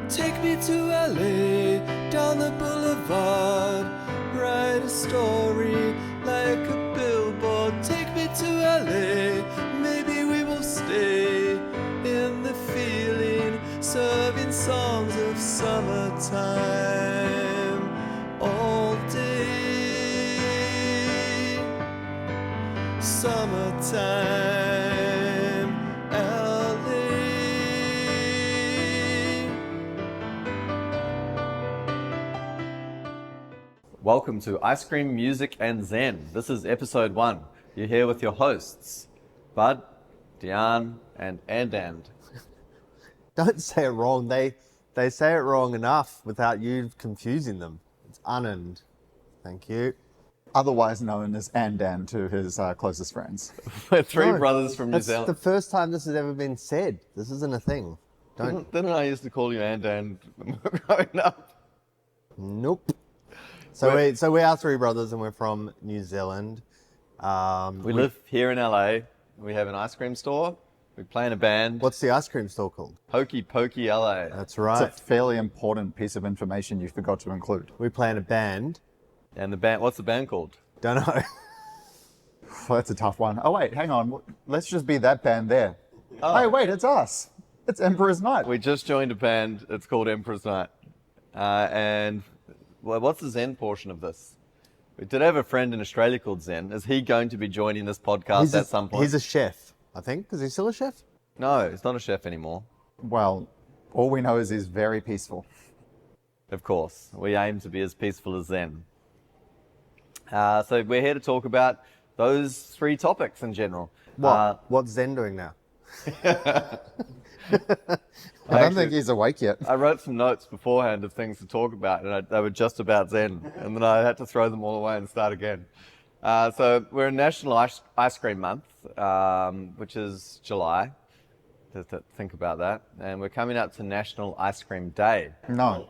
Take me to LA, down the boulevard. Write a story like a billboard. Take me to LA, maybe we will stay in the feeling, serving songs of summertime all day. Summertime, LA. Welcome to Ice Cream, Music and Zen. This is episode 1. You're here with your hosts, Bud, Dhyan and Anand. Don't say it wrong. They say it wrong enough without you confusing them. It's Anand. Thank you. Otherwise known as Anand to his closest friends. We're three No, brothers from New That's Zealand. the first time this has ever been said. This isn't a thing. Don't. Didn't I used to call you Anand growing up? Nope. So we are three brothers and we're from New Zealand. We live here in LA. We have an ice cream store. We play in a band. What's the ice cream store called? Hokey Pokey LA. That's right. It's a fairly important piece of information you forgot to include. We play in a band. And the band, what's the band called? Don't know. Well, that's a tough one. Oh wait, hang on. Let's just be that band there. Oh. Hey, wait, it's us. It's Emperor's Night. We just joined a band. It's called Emperor's Night. And well, what's the Zen portion of this? We did have a friend in Australia called Zen. Is he going to be joining this podcast at some point? He's a chef, I think. Is he still a chef? No, he's not a chef anymore. Well, all we know is he's very peaceful. Of course, we aim to be as peaceful as Zen. So we're here to talk about those 3 topics in general. What's Zen doing now? I don't think he's awake yet. I wrote some notes beforehand of things to talk about, and they were just about Zen, and then I had to throw them all away and start again. So we're in National Ice Cream Month, which is July. Just to think about that. And we're coming up to National Ice Cream Day. No.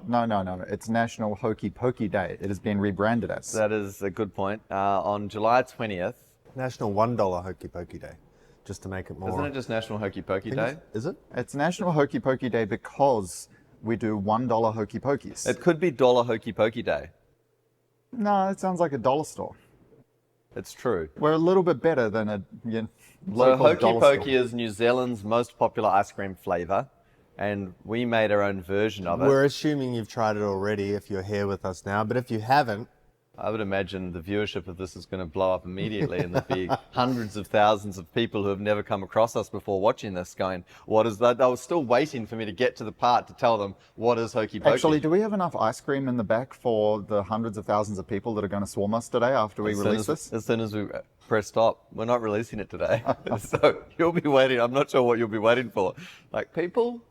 It's National Hokey Pokey Day. It has been rebranded as. That is a good point. On July 20th. National $1 Hokey Pokey Day, just to make it more. Isn't it just National Hokey Pokey Day? Is it? It's National Hokey Pokey Day because we do $1 Hokey Pokeys. It could be Dollar Hokey Pokey Day. No, it sounds like a dollar store. It's true. We're a little bit better than a So local Hokey dollar Pokey store. is New Zealand's most popular ice cream flavour, and we made our own version of it. We're assuming you've tried it already if you're here with us now, but if you haven't, I would imagine the viewership of this is going to blow up immediately, and there'll be hundreds of thousands of people who have never come across us before watching this going, what is that? They were still waiting for me to get to the part to tell them, what is Hokey Pokey? Actually, do we have enough ice cream in the back for the hundreds of thousands of people that are going to swarm us today after we release this? As soon as we press stop, we're not releasing it today. So you'll be waiting. I'm not sure what you'll be waiting for. Like, people?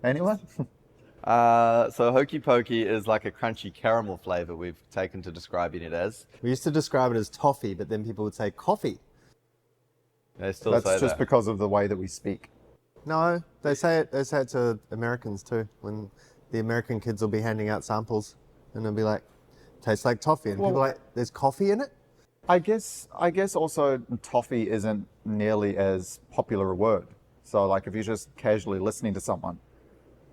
Anyone? So Hokey Pokey is like a crunchy caramel flavour we've taken to describing it as. we used to describe it as toffee, but then people would say coffee. They still That's say just that. because of the way that we speak. No, they say it to Americans too. When the American kids will be handing out samples, and they'll be like, "Tastes like toffee," and people are like, "There's coffee in it." I guess also toffee isn't nearly as popular a word. So like if you're just casually listening to someone,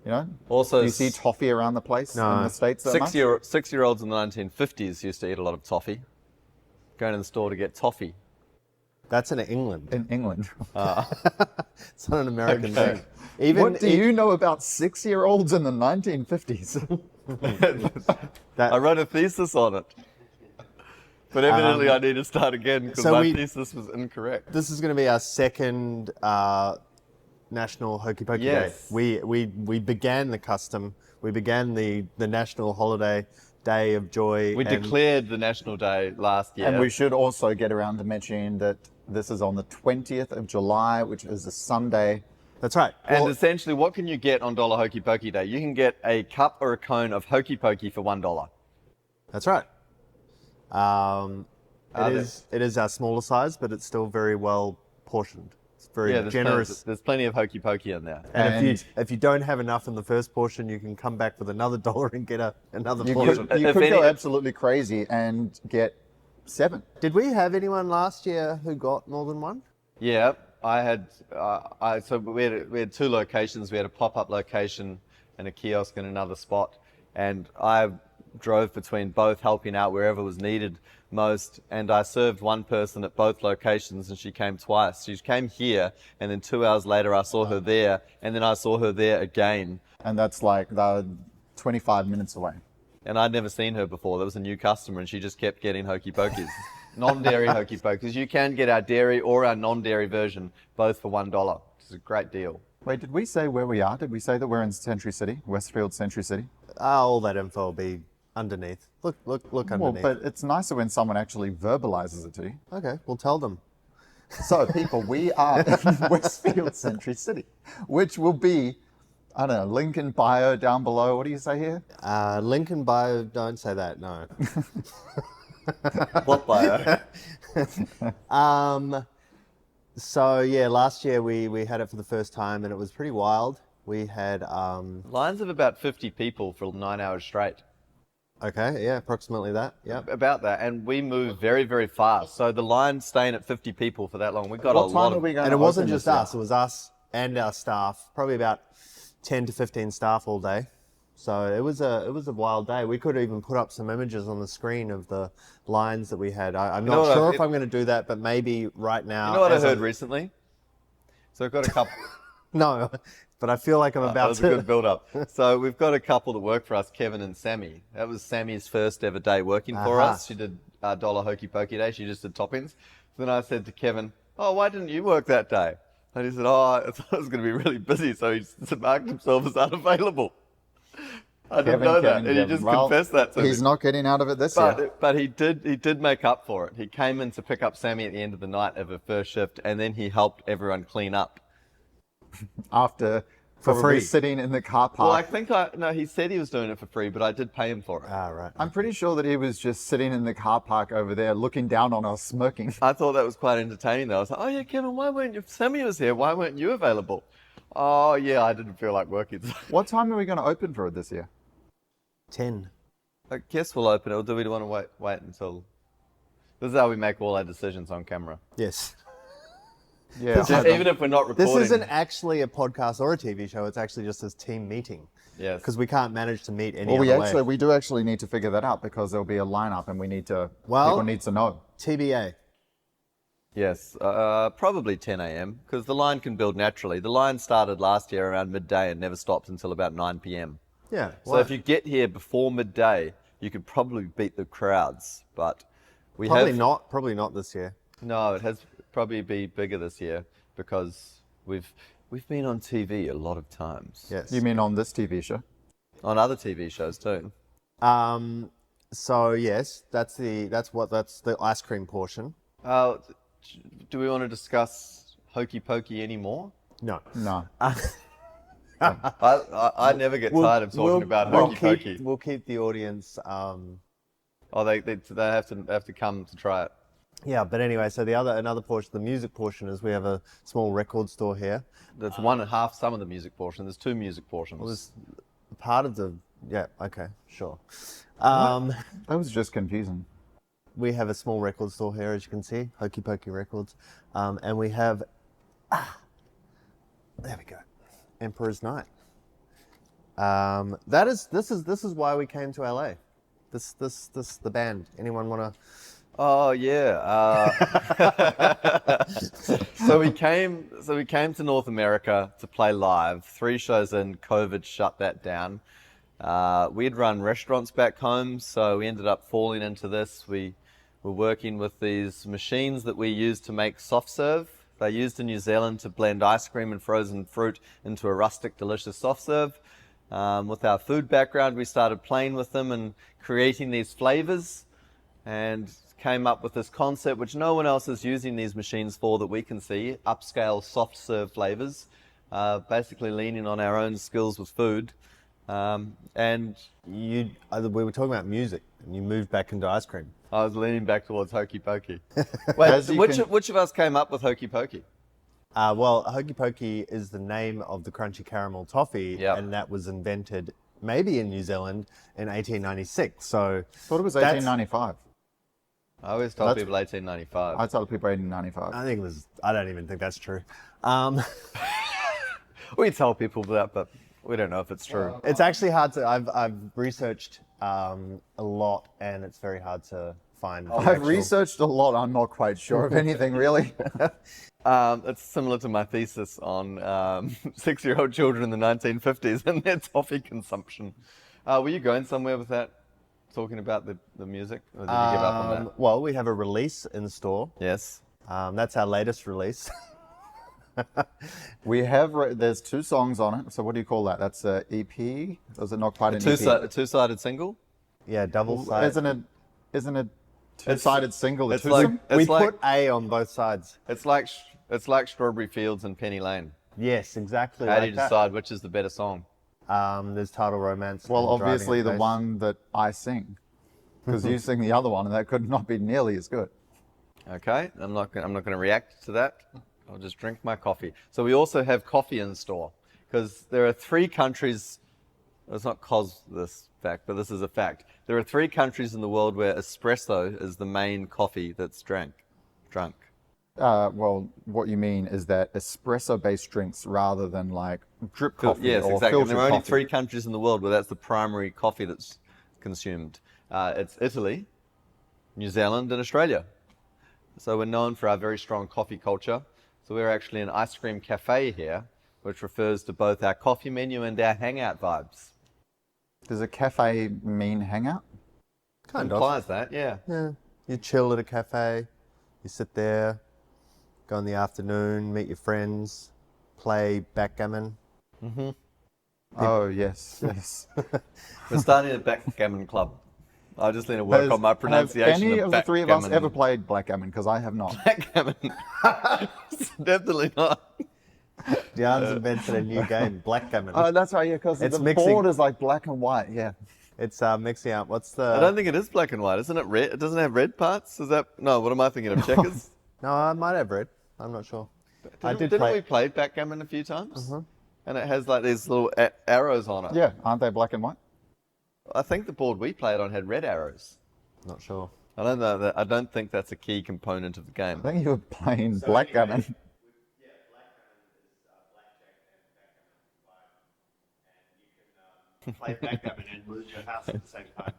you know, Also, do you see toffee around the place No. in the States that much? Six-year-olds in the 1950s used to eat a lot of toffee. Going to the store to get toffee. That's in England. In England. It's not an American Okay. thing. Even What do you know about 6-year-olds in the 1950s? I wrote a thesis on it. But evidently I need to start again because so my we- thesis was incorrect. This is going to be our second National Hokey Pokey Yes. Day. We began the custom. We began the national holiday day of joy. We and declared the National Day last year. And we should also get around to mentioning that this is on the 20th of July, which is a Sunday. That's right. And Well, essentially, what can you get on Dollar Hokey Pokey Day? You can get a cup or a cone of Hokey Pokey for $1. that's right. Are It is our smaller size, but it's still very well portioned. It's very there's generous. There's plenty of Hokey Pokey in there. And if you don't have enough in the first portion, you can come back with another $1 and get another portion. You If could go any- absolutely crazy and get 7. Did we have anyone last year who got more than one? Yeah, I had. So we had 2 locations. We had a pop-up location and a kiosk in another spot. And I drove between both, helping out wherever was needed most. And I served one person at both locations, and she came twice. She came here, and then 2 hours later I saw her there, and then I saw her there again. And that's like 25 minutes away. And I'd never seen her before. There was a new customer, and she just kept getting Hokey Pokeys. Non-dairy Hokey Pokeys. You can get our dairy or our non-dairy version, both for $1. It's a great deal. Wait, did we say where we are? Did we say that we're in Century City, Westfield Century City? All that info will be underneath. Look underneath. Well, but it's nicer when someone actually verbalizes it to you. Okay, we'll tell them. So, people, we are in Westfield Century City, which will be, I don't know, link in bio down below. What do you say here? Link in bio, don't say that, no. What bio? So yeah, last year we had it for the first time and it was pretty wild. We had Lines of about 50 people for 9 hours straight. okay, yeah, approximately that. Yeah. About that, and we move very, very fast. So the line staying at 50 people for that long, we got What a lot time are of. we going And to it wasn't open just this year? us, it was us and our staff, probably about 10 to 15 staff all day. So it was a wild day. We could even put up some images on the screen of the lines that we had. I'm know not what, sure if- if I'm going to do that, but maybe right now. You know what I as heard recently? So I've got a couple. No, but I feel like I'm That about was to. a good build-up. So we've got a couple that work for us, Kevin and Sammy. That was Sammy's first ever day working for Aha. us. She did $1 Hokey Pokey Day. She just did toppings. Then I said to Kevin, "Oh, why didn't you work that day?" And he said, "Oh, I thought I was going to be really busy," so he marked himself as unavailable. I didn't know that, and he just confessed that to me. He's not getting out of it this year. But he did make up for it. He came in to pick up Sammy at the end of the night of her first shift, and then he helped everyone clean up. After For probably free. sitting in the car park. Well, I think no, he said he was doing it for free, but I did pay him for it. Ah, right. I'm pretty sure that he was just sitting in the car park over there looking down on us smirking. I thought that was quite entertaining though. I was like, "Oh yeah, Kevin, why weren't you? Sammy was here. Why weren't you available?" "Oh yeah, I didn't feel like working." What time are we going to open for it this year? 10. I guess we'll open it. Or do we want to wait until? This is how we make all our decisions on camera. Yes. Yeah. Even if we're not recording. This isn't actually a podcast or a TV show. It's actually just a team meeting Yes. because we can't manage to meet any Well, other way. we do actually need to figure that out because there'll be a lineup and we need to. Well- people need to know. TBA. Yes, probably 10 a.m. because the line can build naturally. The line started last year around midday and never stopped until about 9 p.m. Yeah. So if you get here before midday, you could probably beat the crowds. But we probably have not. Probably not this year. no. It has probably be bigger this year because we've been on TV a lot of times. Yes. You mean on this TV show? On other TV shows too. So yes, that's the ice cream portion. Do we want to discuss Hokey Pokey anymore? No. No. I never get tired of talking about Hokey Pokey. We'll keep the audience. Oh, they have to come to try it. Yeah, but anyway, so another portion, the music portion, is we have a small record store here. That's one and a half some of the music portion. There's two music portions. Well, there's part of the okay, sure. That was just confusing. We have a small record store here, as you can see, Hokey Pokey Records, and we have there we go, Emperor's Night. This is why we came to LA. This the band. Anyone wanna? Oh yeah. So we came to North America to play live. 3 shows in, COVID shut that down. We'd run restaurants back home, so we ended up falling into this. We were working with these machines that we use to make soft serve. They're used in New Zealand to blend ice cream and frozen fruit into a rustic, delicious soft serve. With our food background, we started playing with them and creating these flavors, and came up with this concept which no one else is using these machines for that we can see, upscale soft serve flavors, basically leaning on our own skills with food. And We were talking about music, and you moved back into ice cream. I was leaning back towards Hokey Pokey. Wait, As you which of us came up with Hokey Pokey? Well, Hokey Pokey is the name of the crunchy caramel toffee, Yep. and that was invented maybe in New Zealand in 1896. So Thought it was that's- 1895. I always told That's- people 1895. I tell people 1895. I think it was. I don't even think that's true. We tell people that, but We don't know if it's true. It's actually hard to. I've researched a lot, and it's very hard to find. I've researched a lot. I'm not quite sure of anything really. It's similar to my thesis on 6-year-old children in the 1950s and their toffee consumption. Were you going somewhere with that, talking about the music? Or did you give up on that? Well, we have a release in store. Yes. That's our latest release. We have, there's 2 songs on it. So what do you call that? That's a EP? Is it not quite an EP? A two-sided single? Yeah, double sided. Isn't it two-sided single? It's twosome? like- We put A on both sides. It's like Strawberry Fields and Penny Lane. Yes, exactly. How do like you that. decide which is the better song? There's Title Romance. Well, and Driving obviously at the Pace. one that I sing, because you sing the other one, and that could not be nearly as good. Okay, I'm not going to react to that. I'll just drink my coffee. So we also have coffee in store because there are 3 countries. It's not this fact, but this is a fact. There are 3 countries in the world where espresso is the main coffee that's drunk. Well, what you mean is that espresso-based drinks rather than like drip coffee Yes, or exactly. filtered There are only coffee. 3 countries in the world where that's the primary coffee that's consumed. It's Italy, New Zealand, and Australia. So we're known for our very strong coffee culture. So we're actually an ice cream cafe here, which refers to both our coffee menu and our hangout vibes. Does a cafe mean hangout? Kind of. Implies that, yeah. Yeah. You chill at a cafe. You sit there, go in the afternoon, meet your friends, play backgammon. Oh, yes, yes. We're starting a backgammon club. I just need to work on my pronunciation. Have any of the 3 of us backgammon. ever played backgammon? Because I have not. Backgammon. Definitely not. Dhyan's invented a new game, Blackgammon. Oh, that's right, yeah, because It's the mixing- board is like black and white, yeah. It's mixing up. What's the? I don't think it is black and white. Isn't it red? It doesn't have red parts? Is that... No, what am I thinking of? Checkers? No, I might have read. I'm not sure. Didn't we play backgammon a few times? And it has like these little arrows on it. Yeah, aren't they black and white? I think the board we played on had red arrows. Not sure. I don't know. I don't think that's a key component of the game. I think you were playing blackgammon. Play backgammon and lose your house at the same time.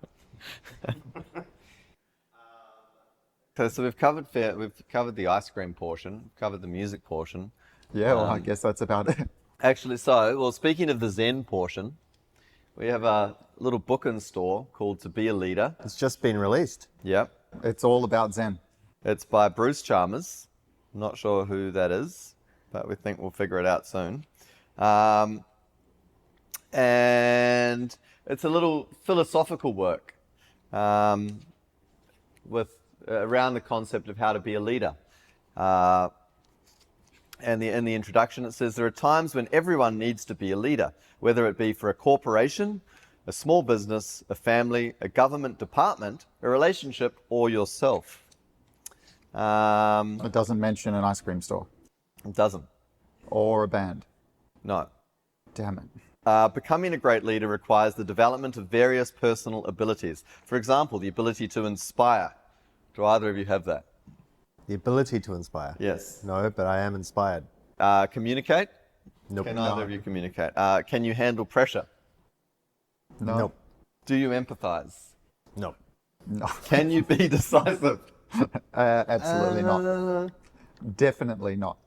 Okay, so we've covered the ice cream portion, covered the music portion. Yeah, well, I guess that's about it. Actually, speaking of the Zen portion, we have a little book in store called To Be a Leader. It's just been released. Yep. It's all about Zen. It's by Bruce Chalmers. Not sure who that is, but we think we'll figure it out soon. And it's a little philosophical work with around the concept of how to be a leader. And in the introduction, it says, there are times when everyone needs to be a leader, whether it be for a corporation, a small business, a family, a government department, a relationship, or yourself. It doesn't mention an ice cream store It doesn't. or a band. No. Damn it. Becoming a great leader requires the development of various personal abilities. For example, the ability to inspire. Do either of you have that? The ability to inspire. Yes. No, but I am inspired. Communicate? Nope. Can either of you communicate? Can you handle pressure? No. Nope. Do you empathize? Nope. No. Can you be decisive? Absolutely not. Definitely not.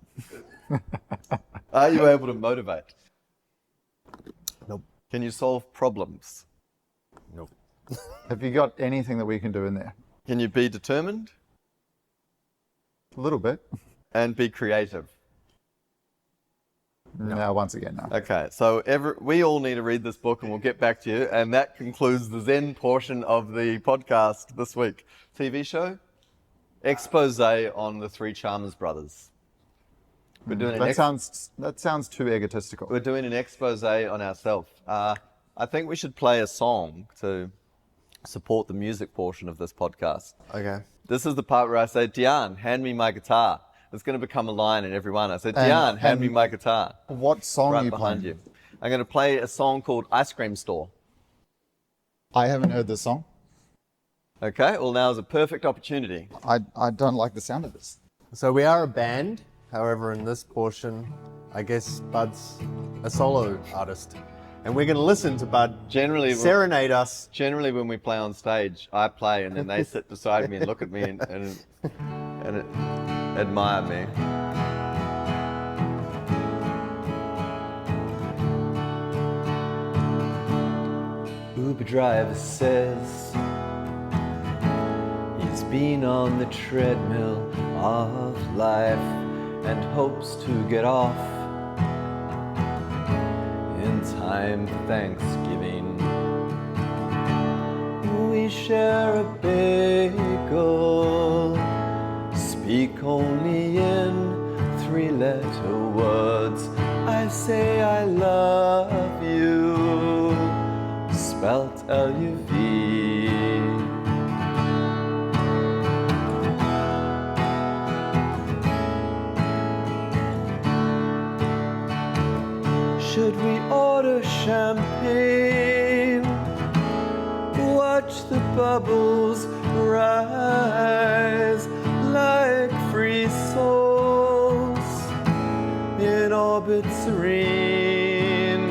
Are you able to motivate? Nope. Can you solve problems? Nope. Have you got anything that we can do in there? Can you be determined A little bit. and be creative? No, once again, no. Okay, so we all need to read this book and we'll get back to you. And that concludes the Zen portion of the podcast this week. TV show? Expose on the 3 Chalmers brothers. We're doing That sounds too egotistical. We're doing an expose on ourselves. I think we should play a song to support the music portion of this podcast. Okay. This is the part where I say, Dhyan, hand me my guitar. It's going to become a line in every one. I said, Dhyan, hand me my guitar. What song are Right you behind playing? you. I'm going to play a song called Ice Cream Store. I haven't heard this song. Okay, well now is a perfect opportunity. I don't like the sound of this. So we are a band. However, in this portion, I guess Bud's a solo artist. And we're going to listen to Bud Generally, serenade us. Generally, when we play on stage, I play and then they sit beside me and look at me and admire me. Uber driver says he's been on the treadmill of life and hopes to get off in time for Thanksgiving. We share a bagel, speak only in 3-letter words. I say I love you, spelt L-U-V. Should we order champagne? Watch the bubbles rise like free souls in orbit serene.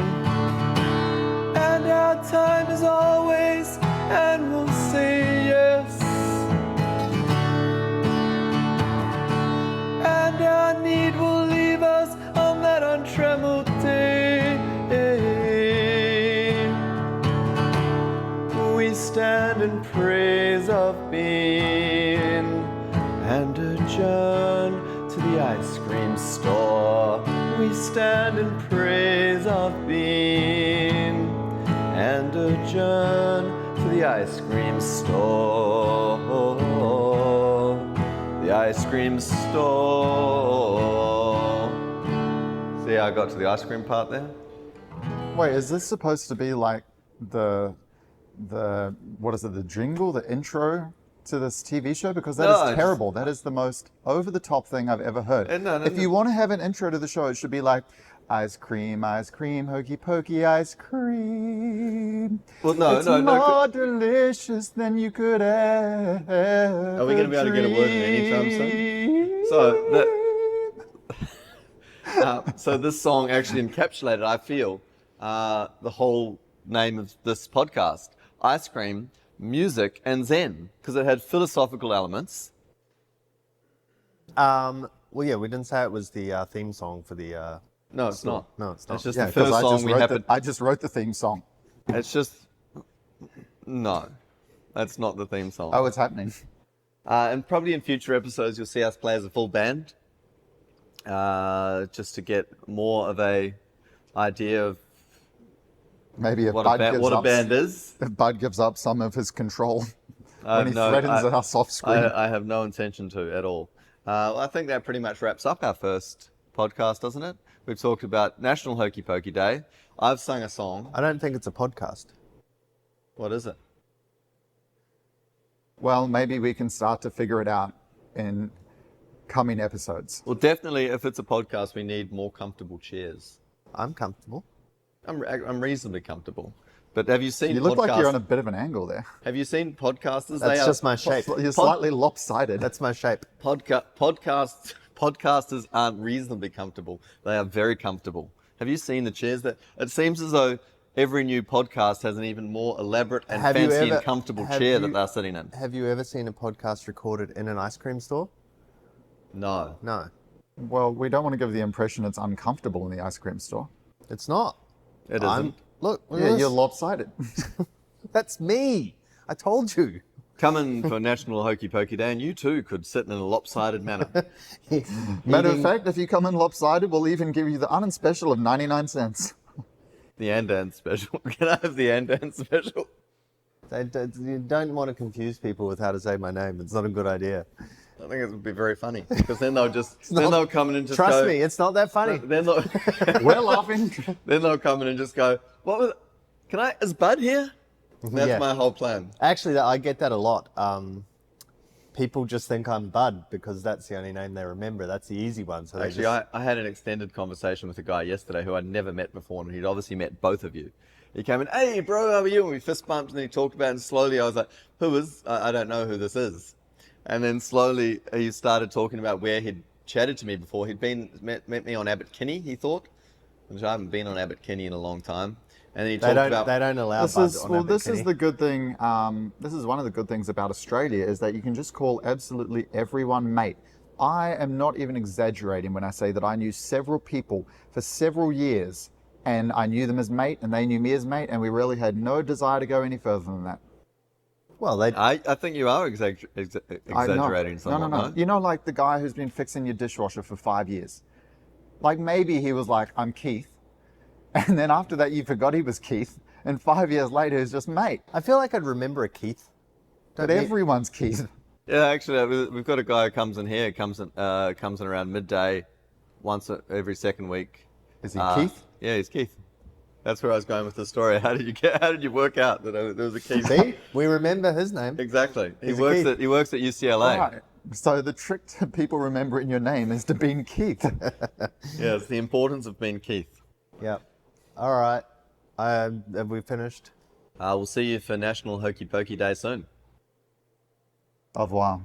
And our time is always, and we'll say yes. And our need will leave us on that untrammeled day. We stand in praise of being and adjourn to the ice cream store. We stand in praise of being and adjourn to the ice cream store. The ice cream store. See how I got to the ice cream part there? Wait, is this supposed to be like the what is it, the jingle, the intro to this TV show? Because that is terrible. That is the most over-the-top thing I've ever heard. If you want to have an intro to the show, it should be like, ice cream, hokey pokey ice cream. Well, no, it's no, no. more delicious than you could ever Are we going to be able to get a word in anytime soon? So this song actually encapsulated, I feel, the whole name of this podcast: ice cream, music, and Zen, because it had philosophical elements. Well, yeah, we didn't say it was the theme song for the. No, it's not. No, it's not. It's just Yeah, the first song we happened. I just wrote the theme song. It's just no, that's not the theme song. Oh, it's happening. And probably in future episodes, you'll see us play as a full band, just to get more of a idea of Maybe if what Bud a band is. If Bud gives up some of his control I when he threatens us off screen. I have no intention to at all. Well, I think that pretty much wraps up our first podcast, doesn't it? We've talked about National Hokey Pokey Day. I've sung a song. I don't think it's a podcast. What is it? Well, maybe we can start to figure it out in coming episodes. Well, definitely, if it's a podcast, we need more comfortable chairs. I'm comfortable. I'm reasonably comfortable. But have you seen You look like you're on a bit of an angle there. Have you seen podcasters? That's just my shape. You're slightly lopsided. That's my shape. Podcasters aren't reasonably comfortable. They are very comfortable. Have you seen the chairs? That it seems as though every new podcast has an even more elaborate and fancy and comfortable chair that they're sitting in. Have you ever seen a podcast recorded in an ice cream store? No. No, Well, we don't want to give the impression it's uncomfortable in the ice cream store. it's not. It isn't. Look at Yeah, this. you're lopsided. That's me. I told you. Coming for National Hokey Pokey Day, and you too could sit in a lopsided manner. Matter of fact, if you come in lopsided, we'll even give you the Anand special of 99 cents. The Anand special. Can I have the Anand special? You don't want to confuse people with how to say my name. It's not a good idea. I think it would be very funny because then they'll come in and just Trust go, me, it's not that funny. Then they'll, We're laughing. then they'll come in and just go, "What was? Is Bud here?" That's Yeah. my whole plan. Actually, I get that a lot. People just think I'm Bud because that's the only name they remember. That's the easy one. So Actually, I had an extended conversation with a guy yesterday who I'd never met before, and he'd obviously met both of you. He came in, "Hey, bro, how are you?" And we fist bumped, and he talked about it, and slowly I was like, "Who is? I don't know who this is." And then slowly he started talking about where he'd chatted to me before. He'd met me on Abbot Kinney, he thought, which I haven't been on Abbot Kinney in a long time. And then he They talked don't. about They don't allow This bud is on well. that This is bikini. the good thing. This is one of the good things about Australia is that you can just call absolutely everyone mate. I am not even exaggerating when I say that I knew several people for several years, and I knew them as mate, and they knew me as mate, and we really had no desire to go any further than that. Well, they. I think you are exaggerating No, somewhat, no. You know, like the guy who's been fixing your dishwasher for 5 years. Like maybe he was like, I'm Keith. And then after that, you forgot he was Keith. And 5 years later, he's just mate. I feel like I'd remember a Keith. But Don't you? everyone's Keith. Yeah, actually, we've got a guy who comes in here, comes in around midday, every second week. Is he Keith? Yeah, he's Keith. That's where I was going with the story. How did you work out that there was a Keith? See, we remember his name. Exactly. He He's a works Keith. at UCLA. Right. So the trick to people remembering your name is to be Keith. Yeah, it's the importance of being Keith. Yep. All right. Have we finished? We'll see you for National Hokey Pokey Day soon. Au revoir.